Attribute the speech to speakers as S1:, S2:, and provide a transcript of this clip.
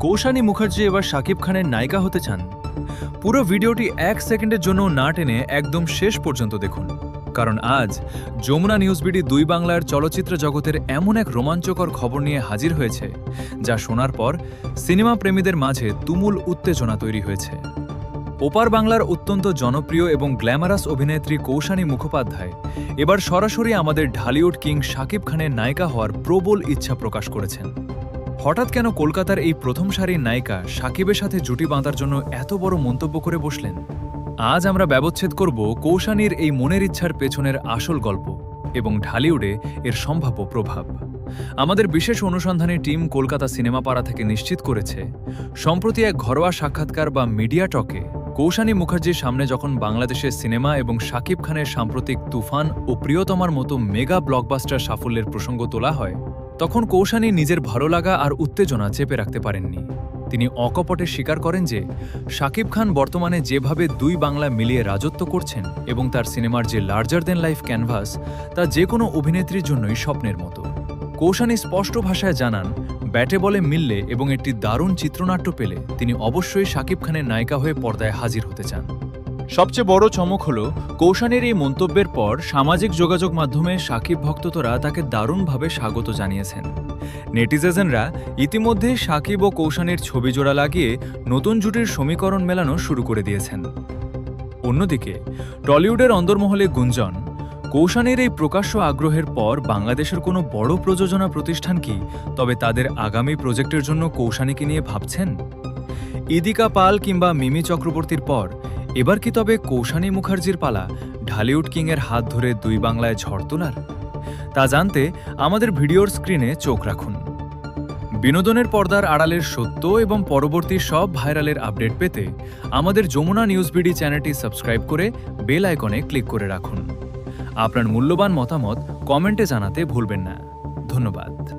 S1: কৌশানী মুখার্জি এবার শাকিব খানের নায়িকা হতে চান? পুরো ভিডিওটি 1 সেকেন্ডের জন্য না টেনে একদম শেষ পর্যন্ত দেখুন, কারণ আজ যমুনা নিউজ বিডি 2 বাংলার চলচ্চিত্র জগতের এমন এক রোমাঞ্চকর খবর নিয়ে হাজির হয়েছে যা শোনার পর সিনেমা প্রেমীদের মাঝে তুমুল উত্তেজনা তৈরি হয়েছে। ওপার বাংলার অত্যন্ত জনপ্রিয় এবং গ্ল্যামারাস অভিনেত্রী কৌশানী মুখোপাধ্যায় এবার সরাসরি আমাদের ঢালিউড কিং শাকিব খানের নায়িকা হওয়ার প্রবল ইচ্ছা প্রকাশ করেছেন। হঠাৎ কেন কলকাতার এই প্রথম সারির নায়িকা শাকিবের সাথে জুটি বাঁধার জন্য এত বড় মন্তব্য করে বসলেন? আজ আমরা ব্যবচ্ছেদ করব কৌশানীর এই মনের ইচ্ছার পেছনের আসল গল্প এবং ঢালিউডে এর সম্ভাব্য প্রভাব। আমাদের বিশেষ অনুসন্ধানী টিম কলকাতা সিনেমা পাড়া থেকে নিশ্চিত করেছে, সম্প্রতি এক ঘরোয়া সাক্ষাৎকার বা মিডিয়া টকে কৌশানী মুখার্জির সামনে যখন বাংলাদেশের সিনেমা এবং শাকিব খানের সাম্প্রতিক তুফান ও প্রিয়তমার মতো মেগা ব্লকবাস্টার সাফল্যের প্রসঙ্গ তোলা হয়, তখন কৌশানী নিজের ভালো লাগা আর উত্তেজনা চেপে রাখতে পারেননি। তিনি অকপটে স্বীকার করেন যে শাকিব খান বর্তমানে যেভাবে 2 বাংলা মিলিয়ে রাজত্ব করছেন এবং তার সিনেমার যে লার্জার দেন লাইফ ক্যানভাস, তা যে কোনো অভিনেত্রীর জন্যই স্বপ্নের মতো। কৌশানী স্পষ্ট ভাষায় জানান, ব্যাটে বলে মিললে এবং একটি দারুণ চিত্রনাট্য পেলে তিনি অবশ্যই শাকিব খানের নায়িকা হয়ে পর্দায় হাজির হতে চান। সবচেয়ে বড় চমক হল, কৌশানীর এই মন্তব্যের পর সামাজিক যোগাযোগ মাধ্যমে শাকিব ভক্তরা তাকে দারুণভাবে স্বাগত জানিয়েছেন। নেটিজেনরা ইতিমধ্যে শাকিব ও কৌশানীর ছবি জোড়া লাগিয়ে নতুন জুটির সমীকরণ মেলানো শুরু করে দিয়েছেন। অন্যদিকে টলিউডের অন্দরমহলে গুঞ্জন, কৌশানীর এই প্রকাশ্য আগ্রহের পর বাংলাদেশের কোনো বড় প্রযোজনা প্রতিষ্ঠান কি তবে তাদের আগামী প্রজেক্টের জন্য কৌশানীকে নিয়ে ভাবছেন? ইদিকা পাল কিংবা মিমি চক্রবর্তীর পর এবার কি তবে কৌশানী মুখার্জির পালা ঢালিউড কিংয়ের হাত ধরে 2 বাংলায় ঝড় তোলার? তা জানতে আমাদের ভিডিওর স্ক্রিনে চোখ রাখুন। বিনোদনের পর্দার আড়ালের সত্য এবং পরবর্তী সব ভাইরালের আপডেট পেতে আমাদের যমুনা নিউজ বিডি চ্যানেলটি সাবস্ক্রাইব করে বেল আইকনে ক্লিক করে রাখুন। আপনার মূল্যবান মতামত কমেন্টে জানাতে ভুলবেন না। ধন্যবাদ।